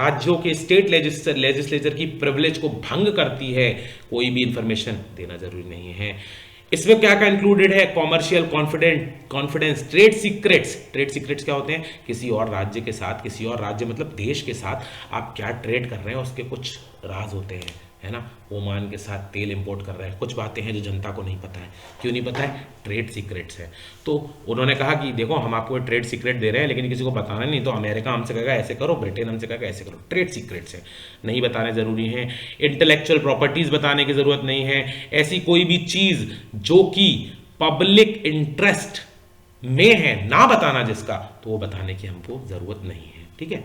राज्यों के स्टेट लेजिस्लेचर की प्रिविलेज को भंग करती है, कोई भी इंफॉर्मेशन देना जरूरी नहीं है। इसमें क्या क्या इंक्लूडेड है? कॉमर्शियल कॉन्फिडेंस, ट्रेड सीक्रेट्स क्या होते हैं? किसी और राज्य के साथ, किसी और राज्य मतलब देश के साथ आप क्या ट्रेड कर रहे हैं उसके कुछ राज होते हैं, है ना। ओमान के साथ तेल इंपोर्ट कर रहे हैं, कुछ बातें हैं जो जनता को नहीं पता है। क्यों नहीं पता है? ट्रेड सीक्रेट्स है। तो उन्होंने कहा कि देखो हम आपको ट्रेड सीक्रेट दे रहे हैं लेकिन किसी को बताना नहीं, तो अमेरिका हमसे कहेगा ऐसे करो, ब्रिटेन हमसे कहेगा ऐसे करो। ट्रेड सीक्रेट्स है, नहीं बताने जरूरी है। इंटेलेक्चुअल प्रॉपर्टीज बताने की जरूरत नहीं है। ऐसी कोई भी चीज जो कि पब्लिक इंटरेस्ट में है ना बताना जिसका, तो वो बताने की हमको जरूरत नहीं है। ठीक है।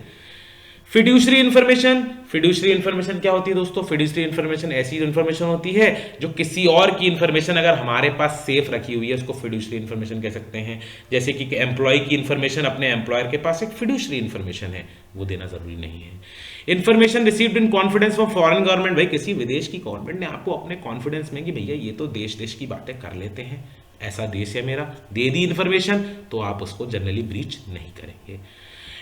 फिड्यूशरी इंफॉर्मेशन क्या होती है दोस्तों? फिड्यूशरी इंफॉर्मेशन ऐसी इंफॉर्मेशन होती है जो किसी और की इंफॉर्मेशन अगर हमारे पास सेफ रखी हुई है, उसको फिड्यूशरी इंफॉर्मेशन कह सकते हैं। जैसे कि एम्प्लॉय की इंफॉर्मेशन अपने एम्प्लॉयर के पास एक फिड्यूशरी इंफॉर्मेशन है, वो देना जरूरी नहीं है। Information received in confidence from foreign government, भाई किसी विदेश की गवर्नमेंट ने आपको अपने कॉन्फिडेंस में कि भैया ये तो देश की बातें कर लेते हैं, ऐसा देश है मेरा, दे दी इंफॉर्मेशन, तो आप उसको जनरली ब्रीच नहीं करेंगे।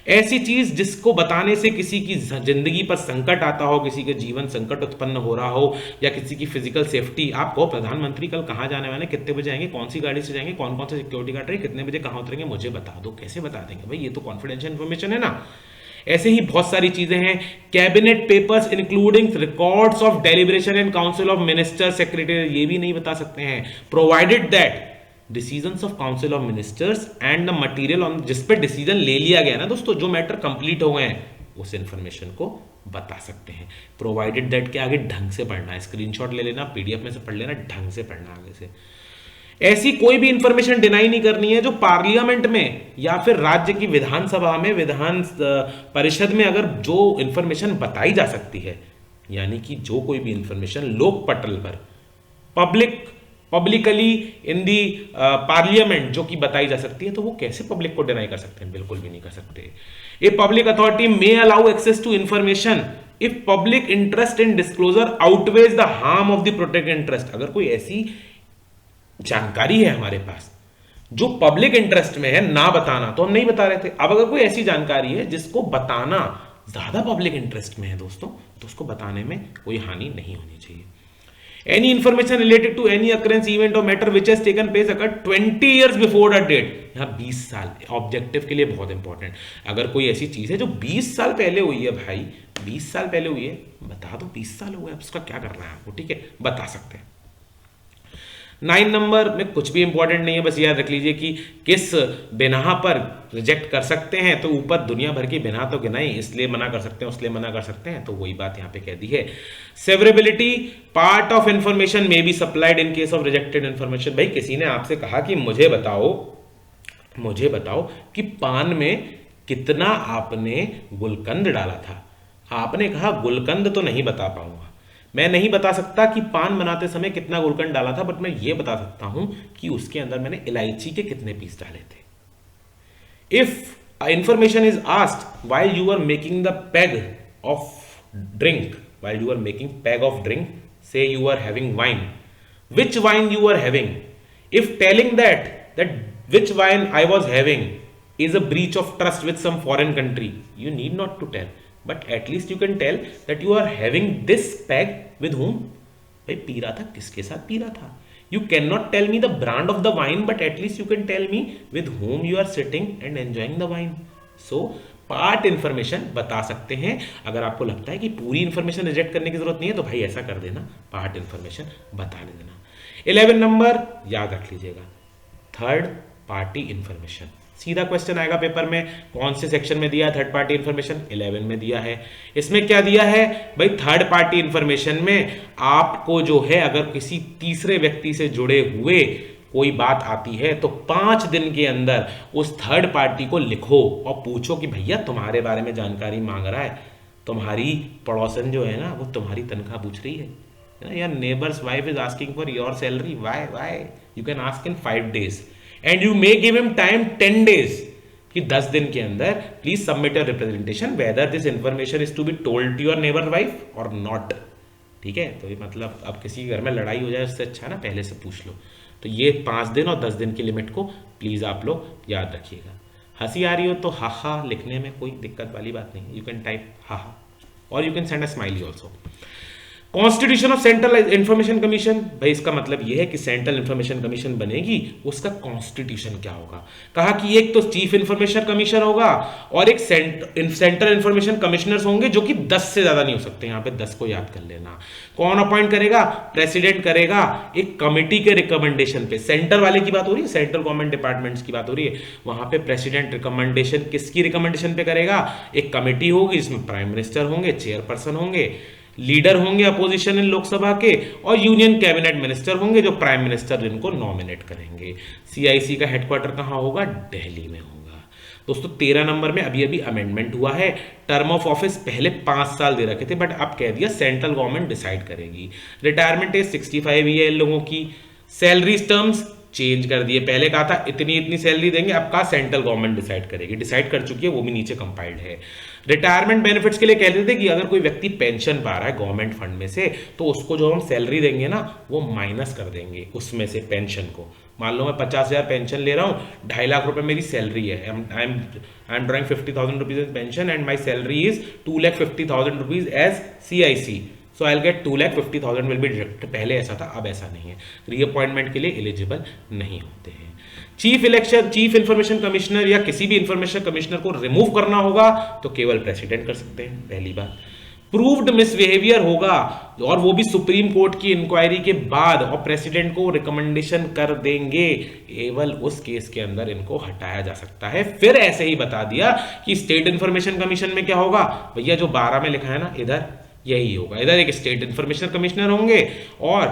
ऐसी चीज जिसको बताने से किसी की जिंदगी पर संकट आता हो, किसी के जीवन संकट उत्पन्न हो रहा हो, या किसी की फिजिकल सेफ्टी, आप कहो प्रधानमंत्री कल कहां जाने वाले, कितने बजे आएंगे, कौन सी गाड़ी से जाएंगे, कौन कौन सा सिक्योरिटी गार्ड रहेंगे, कितने बजे कहां उतरेंगे, मुझे बता दो। कैसे बता देंगे भाई, ये तो कॉन्फिडेंशियल इंफॉर्मेशन है ना। ऐसे ही बहुत सारी चीजें हैं। Cabinet papers including records of deliberation and council of minister, secretary, ये भी नहीं बता सकते हैं, provided that decisions of council of ministers and the material on, जिस पे डिसीजन ले लिया गया ना दोस्तों, जो मैटर कंप्लीट हो गए हैं, उस इंफॉर्मेशन को बता सकते हैं। प्रोवाइडेड दैट के आगे ढंग से पढ़ना है, स्क्रीनशॉट ले लेना, पीडीएफ में से पढ़ लेना, ढंग से पढ़ना आगे से। ऐसी कोई भी इंफॉर्मेशन डिनाई नहीं करनी है जो पार्लियामेंट में या फिर राज्य की विधानसभा में, विधान परिषद में अगर जो इंफॉर्मेशन बताई जा सकती है, यानी कि जो कोई भी इंफॉर्मेशन लोक पटल पर पब्लिकली इन दी पार्लियामेंट जो कि बताई जा सकती है, तो वो कैसे पब्लिक को डिनाई कर सकते हैं? बिल्कुल भी नहीं कर सकते। A public authority may allow access to information if public interest in disclosure outweighs the harm of the protected interest. अगर कोई ऐसी जानकारी है हमारे पास जो पब्लिक इंटरेस्ट में है, ना बताना तो हम नहीं बता रहे थे। अब अगर कोई ऐसी जानकारी है जिसको बताना ज्यादा पब्लिक इंटरेस्ट में है दोस्तों, तो उसको बताने में कोई हानि नहीं होनी चाहिए। Any information related to any occurrence, event or matter which has taken place occurred 20 years before the date, यहाँ 20 साल ऑब्जेक्टिव के लिए बहुत इंपॉर्टेंट। अगर कोई ऐसी चीज़ है जो 20 साल पहले हुई है भाई, 20 साल पहले हुई है, बता दो 20 साल हो गए, अब उसका क्या करना है आपको, ठीक है, बता सकते हैं। 9 नंबर में कुछ भी इंपॉर्टेंट नहीं है, बस याद रख लीजिए कि किस बिना पर रिजेक्ट कर सकते हैं, तो ऊपर दुनिया भर की बिना तो गिनाई, इसलिए मना कर सकते हैं, उसलिए मना कर सकते हैं, तो वही बात यहाँ पे कह दी है। Severability, part of information may be supplied in case of rejected information. भाई किसी ने आपसे कहा कि मुझे बताओ कि पान में कितना आपने गुलकंद डाला था, आपने कहा गुलकंद तो नहीं बता पाऊंगा, मैं नहीं बता सकता कि पान बनाते समय कितना गुलकंद डाला था, बट मैं ये बता सकता हूं कि उसके अंदर मैंने इलायची के कितने पीस डाले थे। If information is asked while you are making the peg of drink, say you are having wine, which wine you are having, if telling that which wine I was having is a breach of trust with some foreign country, you need not to tell, but at least you can tell that you are having this peg with whom, भाई P रहा था, किसके साथ P रहा था। You cannot tell me the brand of the wine, but at least you can tell me with whom you are sitting and enjoying the wine. So part information बता सकते हैं। अगर आपको लगता है कि पूरी इंफॉर्मेशन रिजेक्ट करने की जरूरत नहीं है, तो भाई ऐसा कर देना, पार्ट इंफॉर्मेशन बता देना। 11 नंबर याद रख लीजिएगा, थर्ड पार्टी इंफॉर्मेशन। सीधा क्वेश्चन आएगा पेपर में, कौन से सेक्शन में दिया है थर्ड पार्टी इंफॉर्मेशन, 11 में दिया है। इसमें क्या दिया है भाई, थर्ड पार्टी इंफॉर्मेशन में आपको जो है, अगर किसी तीसरे व्यक्ति से जुड़े हुए कोई बात आती है तो 5 दिन के अंदर उस थर्ड पार्टी को लिखो और पूछो कि भैया तुम्हारे बारे में जानकारी मांग रहा है, तुम्हारी पड़ोसन जो है ना वो तुम्हारी तनख्वाह पूछ रही है, या neighbours wife is asking for your salary, why you can ask in 5 days and you may give him time 10 days कि 10 दिन के अंदर please submit your representation whether this information is to be told to your neighbour wife और not. ठीक है, तो ये मतलब अब किसी घर में लड़ाई हो जाए उससे अच्छा ना पहले से पूछ लो। तो ये 5 दिन और 10 दिन की लिमिट को प्लीज आप लोग याद रखिएगा। हंसी आ रही हो तो हा लिखने में कोई दिक्कत वाली बात नहीं, यू कैन टाइप हा और you can send a smiley also. Constitution of central information commission, भाई इसका मतलब यह है कि सेंट्रल इंफॉर्मेशन कमीशन बनेगी, उसका कॉन्स्टिट्यूशन क्या होगा। कहा कि एक तो चीफ इंफॉर्मेशन कमीशन होगा और एक सेंट्रल इंफॉर्मेशन कमिश्नर्स होंगे, जो कि 10 से ज्यादा नहीं हो सकते। यहां पे 10 को याद कर लेना। कौन अपॉइंट करेगा, प्रेसिडेंट करेगा, एक कमिटी के रिकमेंडेशन पे। सेंटर वाले की बात हो रही है, सेंट्रल गवर्नमेंट डिपार्टमेंट्स की बात हो रही है, वहां पे प्रेसिडेंट रिकमेंडेशन किसकी रिकमेंडेशन पे करेगा, एक कमिटी होगी जिसमें प्राइम मिनिस्टर होंगे, चेयरपर्सन होंगे, लीडर होंगे अपोजिशन इन लोकसभा के, और यूनियन कैबिनेट मिनिस्टर होंगे जो प्राइम मिनिस्टर जिनको नॉमिनेट करेंगे। सीआईसी का हेडक्वार्टर कहां होगा, दिल्ली में होगा। दोस्तों 13 नंबर में अभी अभी अमेंडमेंट हुआ है, टर्म ऑफ ऑफिस पहले 5 साल दे रखे थे, बट अब कह दिया सेंट्रल गवर्नमेंट डिसाइड करेगी। रिटायरमेंट एज 65 ही है इन लोगों की। सैलरीज टर्म्स चेंज कर दिए, पहले कहा था इतनी इतनी सैलरी देंगे, अब कहा सेंट्रल गवर्नमेंट डिसाइड करेगी, डिसाइड कर चुकी है, वो भी नीचे कंपाइल्ड है। रिटायरमेंट बेनिफिट्स के लिए कहते थे कि अगर कोई व्यक्ति पेंशन पा रहा है गवर्नमेंट फंड में से, तो उसको जो हम सैलरी देंगे ना वो माइनस कर देंगे उसमें से पेंशन को। मान लो मैं 50,000 पेंशन ले रहा हूँ, 2.5 लाख रुपए मेरी सैलरी है, I am drawing 50,000 rupees in pension and my salary is 2,50,000 rupees as CIC, so I will get 2,50,000 will be deduct. पहले ऐसा था, अब ऐसा नहीं है, रीअपॉइंटमेंट के लिए एलिजिबल नहीं होते हैं। चीफ इंफॉर्मेशन कमिश्नर या किसी भी इंफॉर्मेशन कमिश्नर को रिमूव करना होगा तो केवल प्रेसिडेंट कर सकते हैं, पहली बात। प्रूव्ड मिसबिहेवियर होगा और वो भी सुप्रीम कोर्ट की इंक्वायरी के बाद, और प्रेसिडेंट को रिकमेंडेशन कर देंगे, केवल उस केस के अंदर इनको हटाया जा सकता है। फिर ऐसे ही बता दिया कि स्टेट इंफॉर्मेशन कमीशन में क्या होगा, भैया जो 12 में लिखा है ना इधर यही होगा। इधर एक स्टेट इंफॉर्मेशन कमिश्नर होंगे और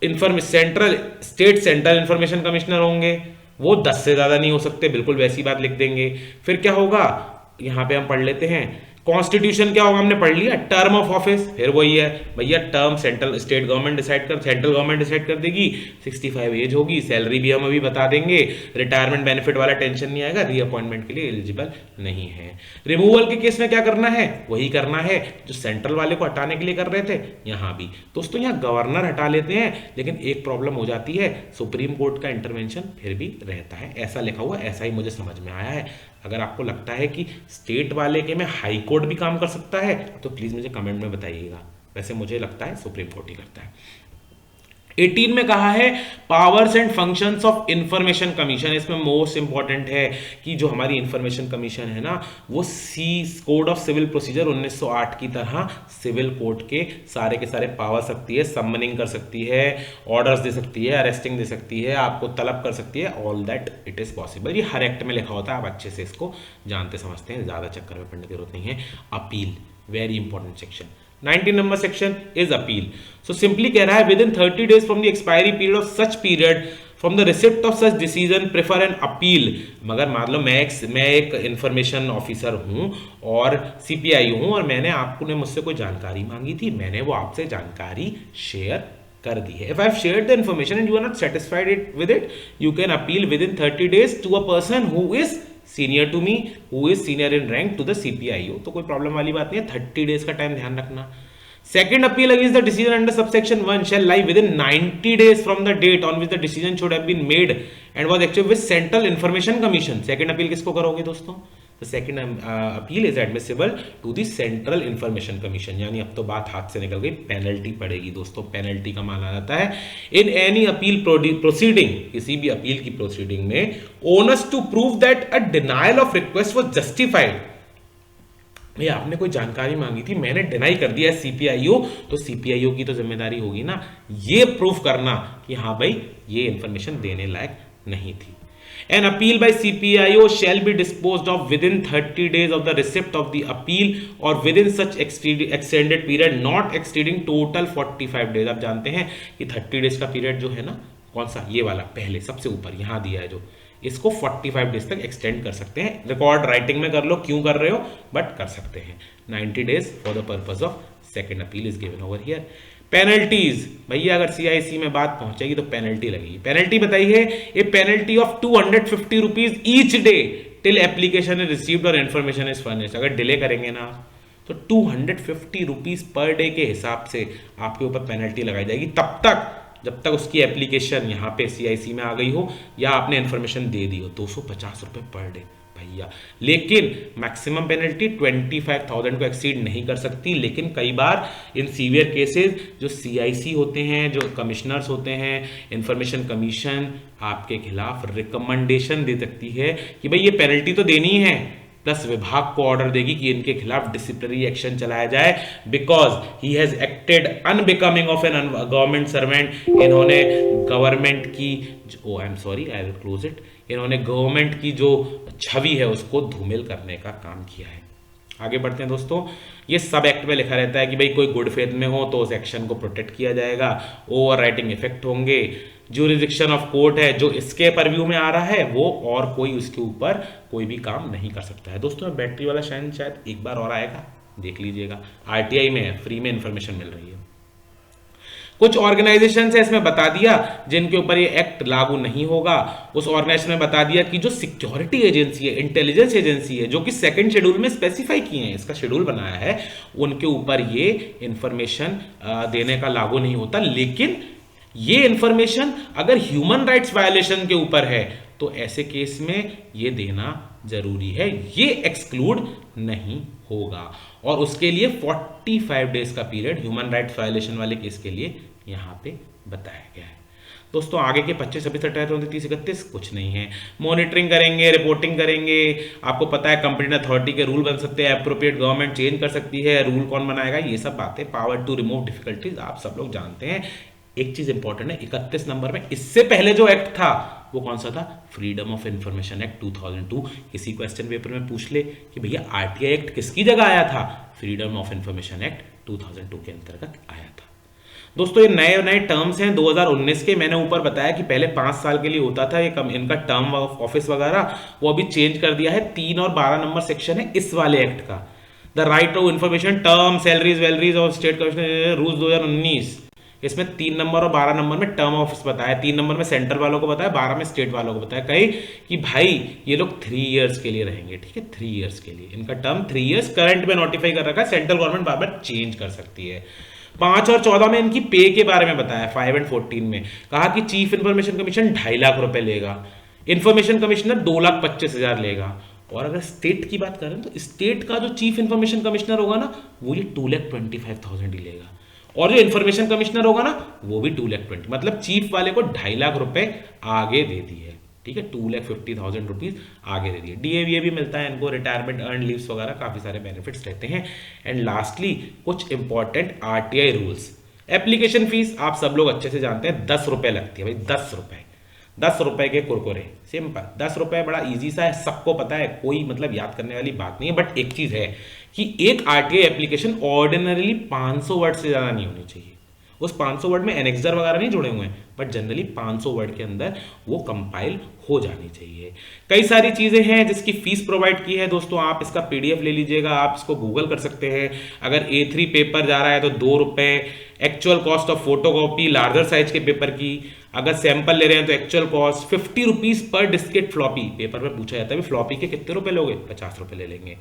सेंट्रल इंफॉर्मेशन कमिश्नर होंगे, वो 10 से ज्यादा नहीं हो सकते, बिल्कुल वैसी बात लिख देंगे। फिर क्या होगा, यहां पे हम पढ़ लेते हैं, कॉन्स्टिट्यूशन क्या होगा हमने पढ़ लिया, टर्म ऑफ ऑफिस, फिर वही है भैया टर्म सेंट्रल गवर्नमेंट डिसाइड कर देगी, 65 एज होगी, सैलरी भी हम अभी बता देंगे, रिटायरमेंट बेनिफिट वाला टेंशन नहीं आएगा, रीअपॉइंटमेंट के लिए एलिजिबल नहीं है। रिमूवल के केस में क्या करना है, वही करना है जो सेंट्रल वाले को हटाने के लिए कर रहे थे, यहां भी। दोस्तों यहां गवर्नर हटा लेते हैं, लेकिन एक प्रॉब्लम हो जाती है, सुप्रीम कोर्ट का इंटरवेंशन फिर भी रहता है। ऐसा लिखा हुआ, ऐसा ही मुझे समझ में आया है। अगर आपको लगता है कि स्टेट वाले के में हाई कोर्ट भी काम कर सकता है तो प्लीज मुझे कमेंट में बताइएगा, वैसे मुझे लगता है सुप्रीम कोर्ट ही करता है। 18 में कहा है powers and functions of information commission. इसमें मोस्ट इंपॉर्टेंट है कि जो हमारी इंफॉर्मेशन कमीशन है ना, वो कोड ऑफ सिविल प्रोसीजर 1908 की तरह सिविल कोर्ट के सारे पावर्स रखती है। समनिंग कर सकती है, ऑर्डर्स दे सकती है, अरेस्टिंग दे सकती है, आपको तलब कर सकती है। All that it is possible. ये हर एक्ट में लिखा होता है, आप अच्छे से इसको जानते समझते हैं, ज्यादा चक्कर में पढ़ने की जरूरत नहीं है। Appeal, very important section. 19 number section is appeal. So simply कह रहा है with in 30 days from the expiry period of such period from the receipt of such decision prefer an appeal. मगर मान लो मैं एक इंफॉर्मेशन ऑफिसर हूं और CPI हूं और मैंने आपने मुझसे कोई जानकारी मांगी थी, मैंने वो आपसे जानकारी शेयर कर दी है। If I have shared the information and you are not satisfied with it, you can appeal within 30 days to a person who is senior to me, who is senior in rank to the CPIO. तो कोई problem वाली बात नहीं है, 30 days का time ध्यान रखना। Second appeal against the decision under subsection 1 shall lie within 90 days from the date on which the decision should have been made and was actually with Central Information Commission. Second appeal किसको करोगे दोस्तों? The second appeal is admissible to the Central Information Commission. यानी अब तो बात हाथ से निकल गई, पेनल्टी पड़ेगी दोस्तों। पेनल्टी का मान आ जाता है इन एनी अपील प्रोसीडिंग, किसी भी अपील की प्रोसीडिंग में onus to prove that a denial of request was justified. भैया आपने कोई जानकारी मांगी थी, मैंने डिनाई कर दिया सीपीआईओ, तो सीपीआईओ की तो जिम्मेदारी होगी ना ये प्रूफ करना कि हाँ भाई ये इंफॉर्मेशन देने लायक नहीं थी। An appeal by CPIO shall be disposed of within 30 days of the receipt of the appeal or within such extended period not exceeding total 45 days। आप जानते हैं कि 30 days का पीरियड जो है ना, कौन सा, ये वाला पहले सबसे ऊपर यहां दिया है जो, इसको 45 डेज तक एक्सटेंड कर सकते हैं। रिकॉर्ड राइटिंग में कर लो क्यों कर रहे हो, बट कर सकते हैं। 90 days for the purpose of second appeal is given over here. Penalties, भैया अगर सीआईसी में बात पहुंचेगी तो पेनल्टी लगेगी। पेनल्टी बताइए, a penalty of 250 rupees each day till application is received और इन्फॉर्मेशन इज फर्निश्ड। अगर डिले करेंगे ना तो 250 रुपीज पर डे के हिसाब से आपके ऊपर पेनल्टी लगाई जाएगी, तब तक जब तक उसकी एप्लीकेशन यहाँ पे सीआईसी में आ गई हो या आपने इन्फॉर्मेशन दे दी हो। 250 रुपये पर डे भैया। लेकिन मैक्सिमम पेनल्टी 25,000 को एक्सीड नहीं कर सकती। लेकिन कई बार इन सीवियर केसेस जो सीआईसी होते हैं, जो कमिश्नर्स होते हैं, इंफॉर्मेशन कमीशन आपके खिलाफ रिकमेंडेशन दे सकती है कि भाई ये पेनल्टी तो देनी है, प्लस विभाग को ऑर्डर देगी कि इनके खिलाफ डिसिप्लिनरी एक्शन चलाया जाए because he has acted unbecoming of an government servant. इन्होंने गवर्नमेंट की I am sorry I will close it, इन्होंने गवर्नमेंट की जो छवि है उसको धूमिल करने का काम किया है। आगे बढ़ते हैं दोस्तों। ये सब एक्ट में लिखा रहता है कि भाई कोई गुड फेथ में हो तो उस एक्शन को प्रोटेक्ट किया जाएगा, ओवर राइटिंग इफेक्ट होंगे, ज्यूरिडिक्शन ऑफ कोर्ट है जो इसके परव्यू में आ रहा है वो, और कोई उसके ऊपर कोई भी काम नहीं कर सकता है। दोस्तों बैटरी वाला शायद एक बार और आएगा, देख लीजिएगा, आरटीआई में है, फ्री में इंफॉर्मेशन मिल रही है। कुछ ऑर्गेनाइजेशन है इसमें बता दिया जिनके ऊपर ये एक्ट लागू नहीं होगा। उस ऑर्गेनाइजेशन में बता दिया कि जो सिक्योरिटी एजेंसी है, इंटेलिजेंस एजेंसी है, जो कि सेकंड शेड्यूल में स्पेसिफाई किए हैं, इसका शेड्यूल बनाया है, उनके ऊपर ये इंफॉर्मेशन देने का लागू नहीं होता। लेकिन ये इंफॉर्मेशन अगर ह्यूमन राइट्स वायलेशन के ऊपर है तो ऐसे केस में ये देना जरूरी है, ये एक्सक्लूड नहीं होगा। और उसके लिए 45 डेज का पीरियड ह्यूमन राइट्स वायलेशन वाले केस के लिए यहां पे बताया गया है। दोस्तों आगे के 25, 26, 28, 29, 30, 31 कुछ नहीं है। मॉनिटरिंग करेंगे, रिपोर्टिंग करेंगे। आपको पता है कंपनी अथॉरिटी के रूल बन सकते हैं, अप्रोप्रिएट गवर्नमेंट चेंज कर सकती है, रूल कौन बनाएगा, ये सब बातें, पावर टू रिमूव डिफिकल्टीज आप सब लोग जानते हैं। एक चीज इंपॉर्टेंट है, 31 नंबर में इससे पहले जो एक्ट था वो कौन सा था, फ्रीडम ऑफ इंफॉर्मेशन एक्ट 2002। किसी क्वेश्चन पेपर में पूछ ले कि भैया आरटीआई एक्ट किसकी जगह आया था, फ्रीडम ऑफ इंफॉर्मेशन एक्ट 2002 के अंतर्गत आया था। दोस्तों ये नए नए टर्म्स हैं 2019 के। मैंने ऊपर बताया कि पहले 5 साल के लिए होता था ये इनका टर्म ऑफ ऑफिस वगैरह, वो अभी चेंज कर दिया है। 3 और 12 नंबर सेक्शन है इस वाले एक्ट का, the right to information, term, salaries, वैलरीज और स्टेट कमिश्नर रूल्स 2019। इसमें 3 नंबर और 12 नंबर में टर्म ऑफिस बताया, 3 नंबर में सेंट्रल वालों को बताया, 12 में स्टेट वालों को बताया। कहे कि भाई ये लोग 3 इयर्स के लिए रहेंगे, ठीक है, 3 इयर्स के लिए इनका टर्म 3 इयर्स करंट में नोटिफाई कर रखा है। सेंट्रल गवर्नमेंट बार बार चेंज कर सकती है। 5 और 14 में इनकी पे के बारे में बताया। 5 एंड 14 में कहा कि चीफ इंफॉर्मेशन कमीशन 2.5 लाख रुपए लेगा, इंफॉर्मेशन कमिश्नर 2,25,000 लेगा। और अगर स्टेट की बात करें तो स्टेट का जो चीफ इंफॉर्मेशन कमिश्नर होगा ना वो ये 2,25,000 ही लेगा। और जो इन्फॉर्मेशन कमिश्नर होगा ना वो भी 2,20,000, मतलब चीफ वाले को 2.5 लाख रुपए आगे दे दिए, ठीक है, 2,50,000 रुपीज आगे दे दिए। डीए भी मिलता है इनको, रिटायरमेंट अर्न लीव्स वगैरह काफी सारे बेनिफिट्स रहते हैं। एंड लास्टली कुछ important RTI rules. Application fees आप सब लोग अच्छे से जानते हैं 10 रुपए लगती है भाई, 10 रुपए, 10 रुपए के कुरकुरे, सिंपल 10 रुपए, बड़ा इजी सा है, सबको पता है, कोई मतलब याद करने वाली बात नहीं है। बट एक चीज है कि एक आरटीआई एप्लीकेशन ऑर्डिनरली 500 वर्ड से ज्यादा नहीं होनी चाहिए। उस 500 वर्ड में एनेक्सर वगैरह नहीं जुड़े हुए हैं, बट जनरली 500 वर्ड के अंदर वो कंपाइल हो जानी चाहिए। कई सारी चीजें हैं जिसकी फीस प्रोवाइड की है दोस्तों, आप इसका पीडीएफ ले लीजिएगा, आप इसको गूगल कर सकते हैं। अगर A3 पेपर जा रहा है तो 2 रुपए, actual cost of photocopy larger size के पेपर की, अगर सैंपल ले रहे हैं तो actual cost 50 rupees per Diskit floppy. Paper में पूछा जाता है फ्लॉपी के कितने रुपए लोगे, 50 रुपए ले लेंगे।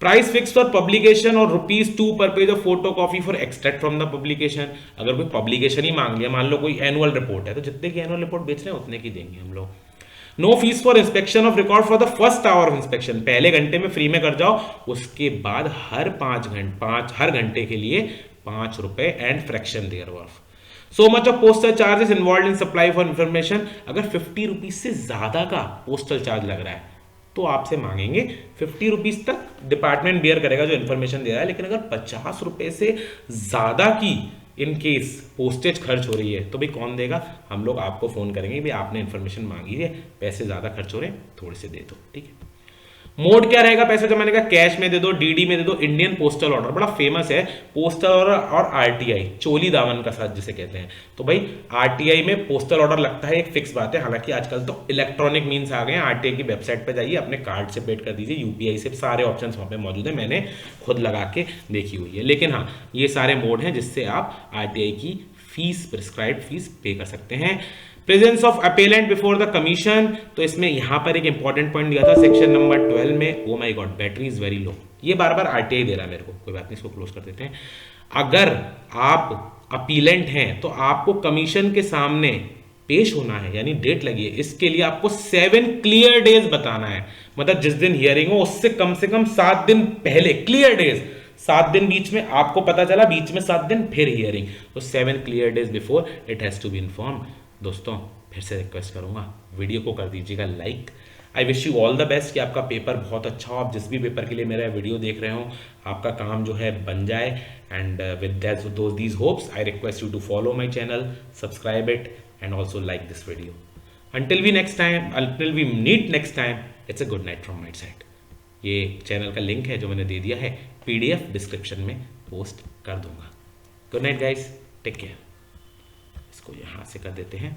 प्राइस फिक्स फॉर पब्लिकेशन और ₹2 पर page of photo copy for extract from the publication. अगर कोई पब्लिकेशन ही मांग लिया, मान लो कोई एनुअल रिपोर्ट है, तो जितने की एनुअल रिपोर्ट बेच रहे हैं उतने की देंगे हम लोग। No fees for inspection of record for the first hour of inspection, पहले घंटे में फ्री में कर जाओ, उसके बाद हर घंटे के लिए 5 रुपए and fraction there worth. So much of postal charges involve in supply for information. अगर 50 रुपीज से ज्यादा का पोस्टल चार्ज लग रहा है तो आपसे मांगेंगे 50 रुपीज तक, डिपार्टमेंट बियर करेगा जो इन्फॉर्मेशन दे रहा है। लेकिन अगर 50 रुपए से ज्यादा की इन केस पोस्टेज खर्च हो रही है तो भाई कौन देगा, हम लोग आपको फोन करेंगे, भाई आपने इन्फॉर्मेशन मांगी है, पैसे ज्यादा खर्च हो रहे हैं, थोड़े से दे दो, ठीक है। मोड क्या रहेगा पैसे जमाने का, कैश में दे दो, डीडी में दे दो, इंडियन पोस्टल ऑर्डर, बड़ा फेमस है पोस्टल ऑर्डर, और आरटीआई चोली दामन का साथ जिसे कहते हैं। तो भाई आरटीआई में पोस्टल ऑर्डर लगता है, एक फिक्स बात है। हालांकि आजकल तो इलेक्ट्रॉनिक मीन्स आ गए हैं, आरटीआई की वेबसाइट पर जाइए, अपने कार्ड से पेड कर दीजिए, यूपीआई से, सारे ऑप्शन वहां पे मौजूद है, मैंने खुद लगा के देखी हुई है। लेकिन हाँ, ये सारे मोड हैं जिससे आप आरटीआई की फीस, प्रिस्क्राइब्ड फीस पे कर सकते हैं। Presence of appellant before the commission, तो इसमें यहां पर एक इंपॉर्टेंट पॉइंट दिया था सेक्शन नंबर 12 में। Oh my God, battery is very low, ये बार बार आरटीआई दे रहा है मेरे को, कोई बात नहीं, इसको क्लोज कर देते हैं। अगर आप अपीलेंट हैं तो आपको कमीशन के सामने पेश होना है, यानी डेट लगी है, इसके लिए आपको 7 क्लियर डेज बताना है। मतलब जिस दिन हियरिंग हो उससे कम से कम 7 दिन पहले, क्लियर डेज, 7 दिन बीच में आपको पता चला, बीच में 7 दिन फिर हियरिंग, तो 7 clear days before it has to be inform. दोस्तों फिर से रिक्वेस्ट करूंगा, वीडियो को कर दीजिएगा like. I wish you all the best कि आपका पेपर बहुत अच्छा हो, आप जिस भी पेपर के लिए मेरा वीडियो देख रहे हो आपका काम जो है बन जाए। And with these hopes I request you to follow my channel, subscribe it and also like this video. until we meet next time, it's a good night from my side। ये चैनल का link है जो मैंने दे दिया है, PDF description में post कर दूंगा। Good night guys, take care. इसको यहाँ से कर देते हैं।